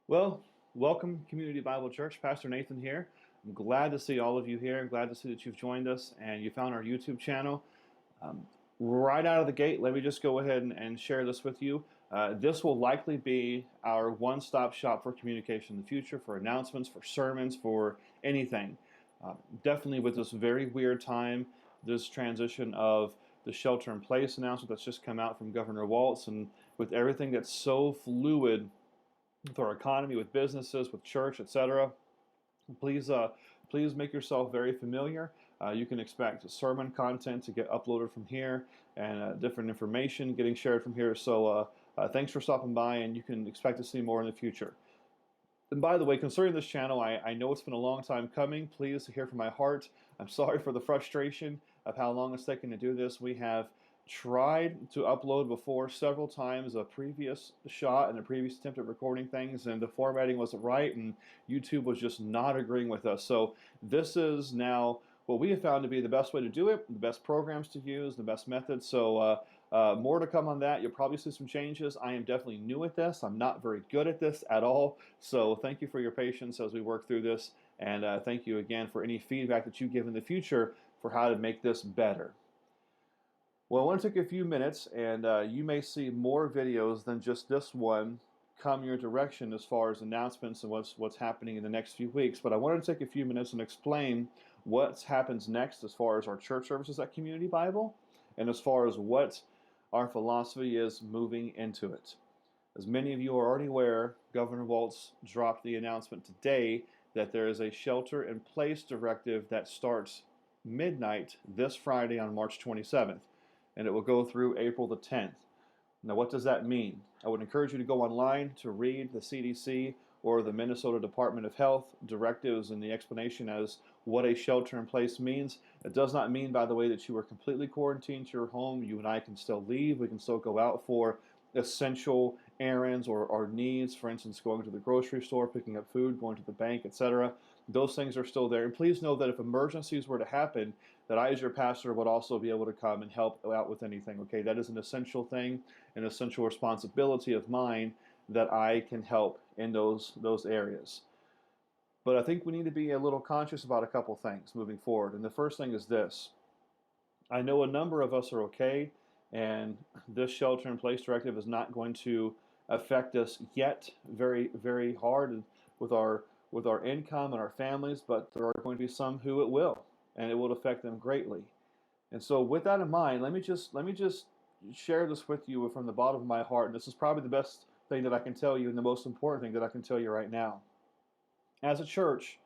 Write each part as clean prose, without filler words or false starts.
Well, welcome, Community Bible Church. Pastor Nathan here. I'm glad to see all of you here. I'm glad to see that you've joined us and you found our YouTube channel. Um, right out of the gate, let me just go ahead and share this with you. This will likely be our one-stop shop for communication in the future, for announcements, for sermons, for anything. Definitely with this very weird time, this transition of the shelter-in-place announcement that's just come out from Governor Walz, and with everything that's so fluid with our economy, with businesses, with church, etc. Please, please make yourself very familiar. You can expect sermon content to get uploaded from here and different information getting shared from here. So thanks for stopping by, and you can expect to see more in the future. And by the way, concerning this channel, I know it's been a long time coming. Please hear from my heart. I'm sorry for the frustration of how long it's taken to do this. We have tried to upload before several times a previous shot and a previous attempt at recording things, and the formatting wasn't right, and YouTube was just not agreeing with us. So this is now what we have found to be the best way to do it, the best programs to use, the best methods. So more to come on that. You'll probably see some changes. I am definitely new at this. I'm not very good at this at all. So thank you for your patience as we work through this. And thank you again for any feedback that you give in the future for how to make this better. Well, I want to take a few minutes, and you may see more videos than just this one come your direction as far as announcements and what's happening in the next few weeks. But I wanted to take a few minutes and explain what happens next as far as our church services at Community Bible, and as far as what our philosophy is moving into it. As many of you are already aware, Governor Walz dropped the announcement today that there is a shelter-in-place directive that starts midnight this Friday on March 27th, and it will go through April the 10th. Now, what does that mean? I would encourage you to go online to read the CDC or the Minnesota Department of Health directives and the explanation as what a shelter-in-place means. It does not mean, by the way, that you are completely quarantined to your home. You and I can still leave. We can still go out for essential errands or needs, for instance, going to the grocery store, picking up food, going to the bank, etc. Those things are still there. And please know that if emergencies were to happen, that I, as your pastor, would also be able to come and help out with anything. Okay, that is an essential thing, an essential responsibility of mine that I can help in those areas. But I think we need to be a little conscious about a couple things moving forward. And the first thing is this. I know a number of us are okay, and this shelter-in-place directive is not going to affect us yet very, very hard with our income and our families, but there are going to be some who it will, and it will affect them greatly. And so, with that in mind, let me just share this with you from the bottom of my heart. And this is probably the best thing that I can tell you, and the most important thing that I can tell you right now. As a church,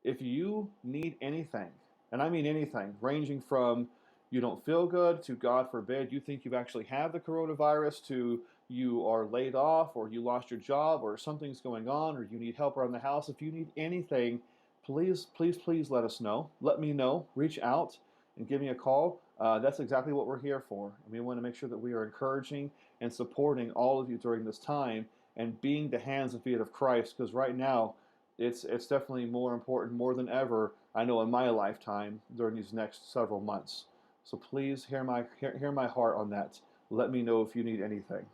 if you need anything, and I mean anything, ranging from you don't feel good to, God forbid, you think you actually have the coronavirus, to you are laid off or you lost your job or something's going on or you need help around the house, if you need anything, please, please, please let us know. Let me know. Reach out and give me a call. That's exactly what we're here for. And we want to make sure that we are encouraging and supporting all of you during this time and being the hands and feet of Christ, because right now, it's definitely more important, more than ever, I know, in my lifetime during these next several months. So please hear my heart on that. Let me know if you need anything.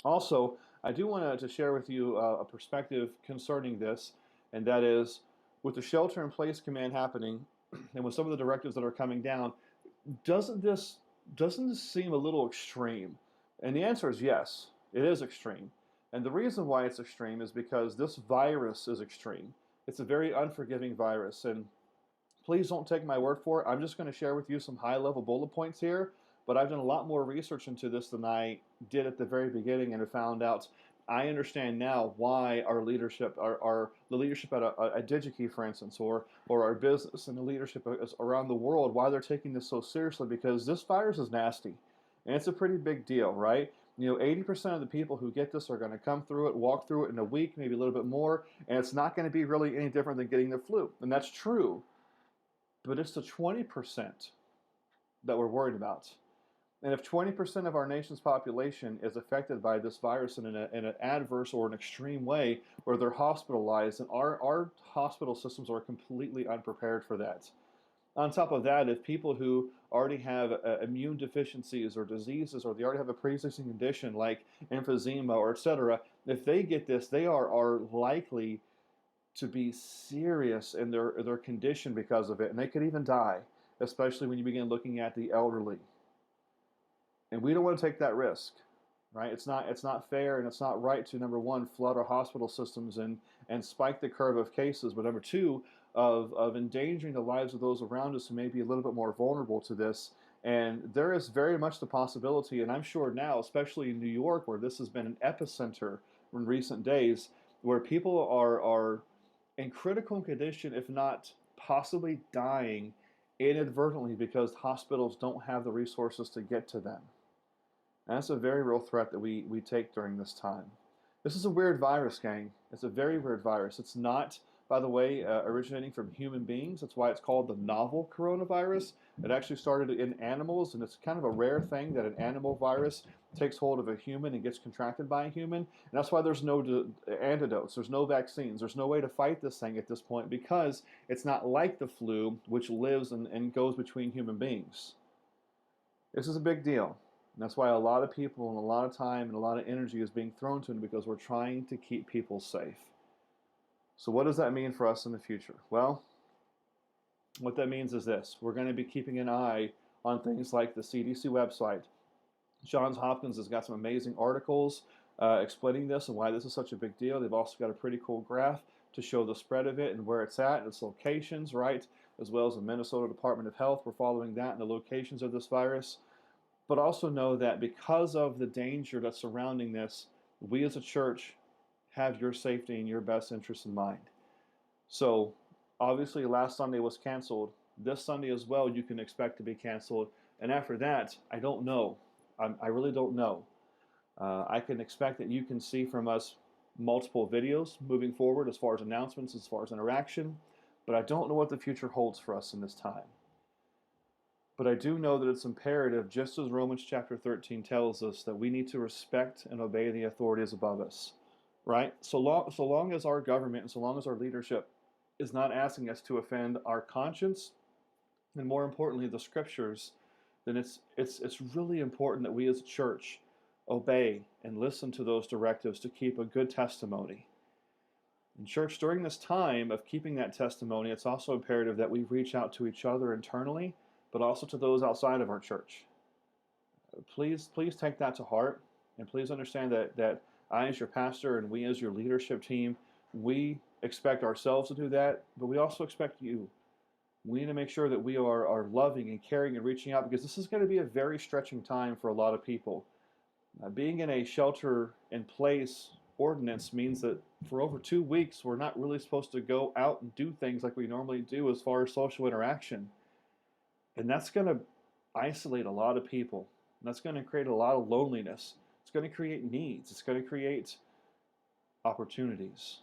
Also, I do want to share with you a perspective concerning this, and that is with the shelter-in-place command happening, and with some of the directives that are coming down, doesn't this doesn't this seem a little extreme? And the answer is yes, it is extreme. And the reason why it's extreme is because this virus is extreme. It's a very unforgiving virus, and please don't take my word for it. I'm just going to share with you some high-level bullet points here, but I've done a lot more research into this than I did at the very beginning, and have found out I understand now why our leadership, the leadership at DigiKey, for instance, or our business and the leadership around the world, why they're taking this so seriously, because this virus is nasty, and it's a pretty big deal, right? You know, 80% of the people who get this are going to come through it, walk through it in a week, maybe a little bit more, and it's not going to be really any different than getting the flu, and that's true. But it's the 20% that we're worried about. And if 20% of our nation's population is affected by this virus in an adverse or an extreme way, where they're hospitalized, and our hospital systems are completely unprepared for that. On top of that, if people who already have immune deficiencies or diseases, or they already have a pre-existing condition like emphysema or etc., if they get this, they are likely to be serious in their condition because of it, and they could even die, especially when you begin looking at the elderly. And we don't want to take that risk, right? It's not fair, and it's not right to, number one, flood our hospital systems and spike the curve of cases, but number two, of endangering the lives of those around us who may be a little bit more vulnerable to this. And there is very much the possibility, and I'm sure now, especially in New York, where this has been an epicenter in recent days, where people are in critical condition, if not possibly dying inadvertently because hospitals don't have the resources to get to them. And that's a very real threat that we take during this time. This is a weird virus, gang. It's a very weird virus. It's not, by the way, originating from human beings. That's why it's called the novel coronavirus. It actually started in animals, and it's kind of a rare thing that an animal virus takes hold of a human and gets contracted by a human. And that's why there's no antidotes, there's no vaccines, there's no way to fight this thing at this point, because it's not like the flu, which lives and goes between human beings. This is a big deal. And that's why a lot of people and a lot of time and a lot of energy is being thrown to it, because we're trying to keep people safe. So what does that mean for us in the future? Well, what that means is this. We're going to be keeping an eye on things like the CDC website. Johns Hopkins has got some amazing articles explaining this and why this is such a big deal. They've also got a pretty cool graph to show the spread of it and where it's at and its locations, right? As well as the Minnesota Department of Health. We're following that and the locations of this virus. But also know that because of the danger that's surrounding this, we as a church have your safety and your best interest in mind. So obviously last Sunday was canceled. This Sunday as well you can expect to be canceled. And after that, I don't know. I really don't know. I can expect that you can see from us multiple videos moving forward as far as announcements, as far as interaction. But I don't know what the future holds for us in this time. But I do know that it's imperative, just as Romans chapter 13 tells us, that we need to respect and obey the authorities above us, right? So long as our government and so long as our leadership is not asking us to offend our conscience, and more importantly, the scriptures, then it's really important that we as a church obey and listen to those directives to keep a good testimony. In church, during this time of keeping that testimony, it's also imperative that we reach out to each other internally, but also to those outside of our church. Please take that to heart, and please understand that I as your pastor and we as your leadership team, we expect ourselves to do that, but we also expect you. We need to make sure that we are loving and caring and reaching out, because this is going to be a very stretching time for a lot of people. Being in a shelter-in-place ordinance means that for over 2 weeks, we're not really supposed to go out and do things like we normally do as far as social interaction. And that's going to isolate a lot of people. And that's going to create a lot of loneliness. It's going to create needs. It's going to create opportunities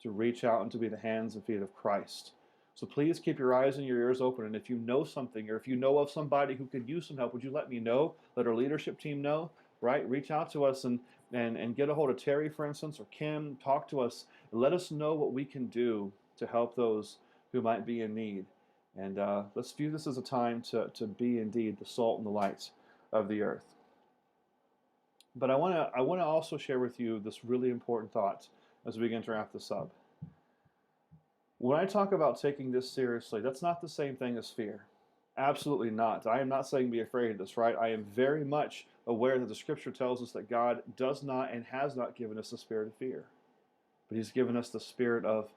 to reach out and to be the hands and feet of Christ. So please keep your eyes and your ears open. And if you know something, or if you know of somebody who could use some help, would you let me know? Let our leadership team know, right? Reach out to us and get a hold of Terry, for instance, or Kim. Talk to us and let us know what we can do to help those who might be in need. And let's view this as a time to be indeed the salt and the light of the earth. But I want to also share with you this really important thought as we begin to wrap this up. When I talk about taking this seriously, that's not the same thing as fear. Absolutely not. I am not saying be afraid of this, right? I am very much aware that the scripture tells us that God does not and has not given us the spirit of fear, but he's given us the spirit of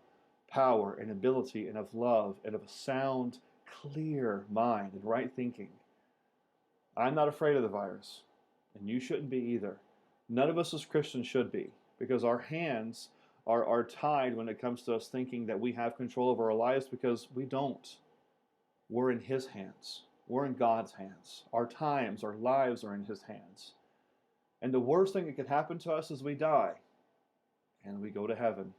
power and ability and of love and of a sound, clear mind and right thinking. I'm not afraid of the virus, and you shouldn't be either. None of us as Christians should be, because our hands are tied when it comes to us thinking that we have control over our lives, because we don't. We're in his hands. We're in God's hands. Our times, our lives are in his hands. And the worst thing that could happen to us is we die and we go to heaven.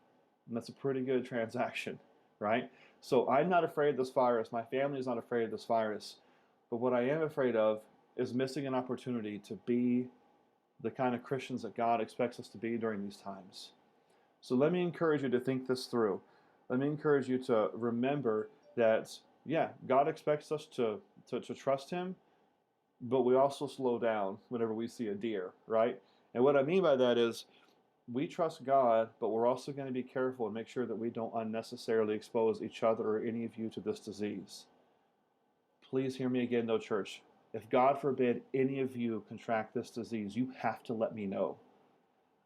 And that's a pretty good transaction, right? So I'm not afraid of this virus. My family is not afraid of this virus. But what I am afraid of is missing an opportunity to be the kind of Christians that God expects us to be during these times. So let me encourage you to think this through. Let me encourage you to remember that yeah, God expects us to trust Him, but we also slow down whenever we see a deer, right? And what I mean by that is we trust God, but we're also going to be careful and make sure that we don't unnecessarily expose each other or any of you to this disease. Please hear me again, though, church. If God forbid any of you contract this disease, you have to let me know.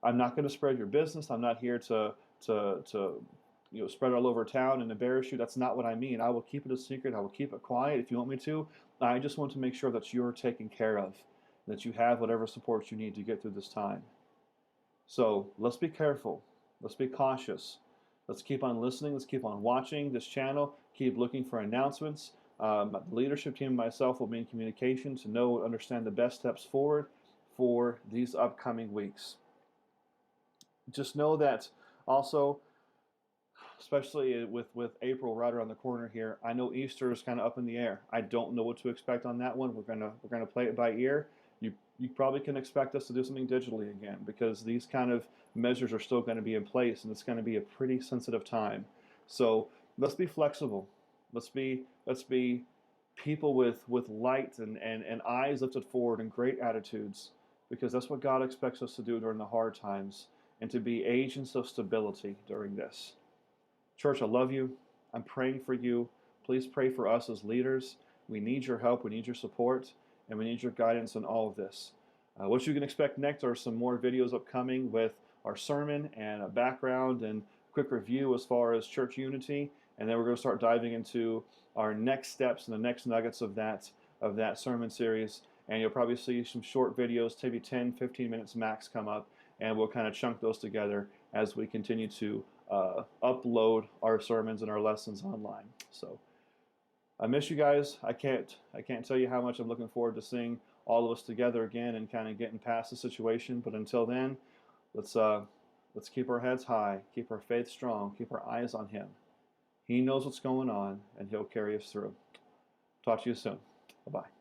I'm not going to spread your business. I'm not here to spread it all over town and embarrass you. That's not what I mean. I will keep it a secret. I will keep it quiet if you want me to. I just want to make sure that you're taken care of, that you have whatever support you need to get through this time. So let's be careful. Let's be cautious. Let's keep on listening. Let's keep on watching this channel. Keep looking for announcements. The leadership team and myself will be in communication to know and understand the best steps forward for these upcoming weeks. Just know that also, especially with April right around the corner here, I know Easter is kind of up in the air. I don't know what to expect on that one. We're gonna play it by ear. You probably can expect us to do something digitally again because these kind of measures are still going to be in place and it's going to be a pretty sensitive time. So let's be flexible. Let's be people with light and eyes lifted forward and great attitudes because that's what God expects us to do during the hard times and to be agents of stability during this. Church, I love you. I'm praying for you. Please pray for us as leaders. We need your help. We need your support. And we need your guidance on all of this. What you can expect next are some more videos upcoming with our sermon and a background and quick review as far as church unity. And then we're going to start diving into our next steps and the next nuggets of that sermon series. And you'll probably see some short videos, maybe 10, 15 minutes max come up. And we'll kind of chunk those together as we continue to upload our sermons and our lessons online. So I miss you guys. I can't tell you how much I'm looking forward to seeing all of us together again and kind of getting past the situation. But until then, let's keep our heads high, keep our faith strong, keep our eyes on Him. He knows what's going on, and He'll carry us through. Talk to you soon. Bye-bye.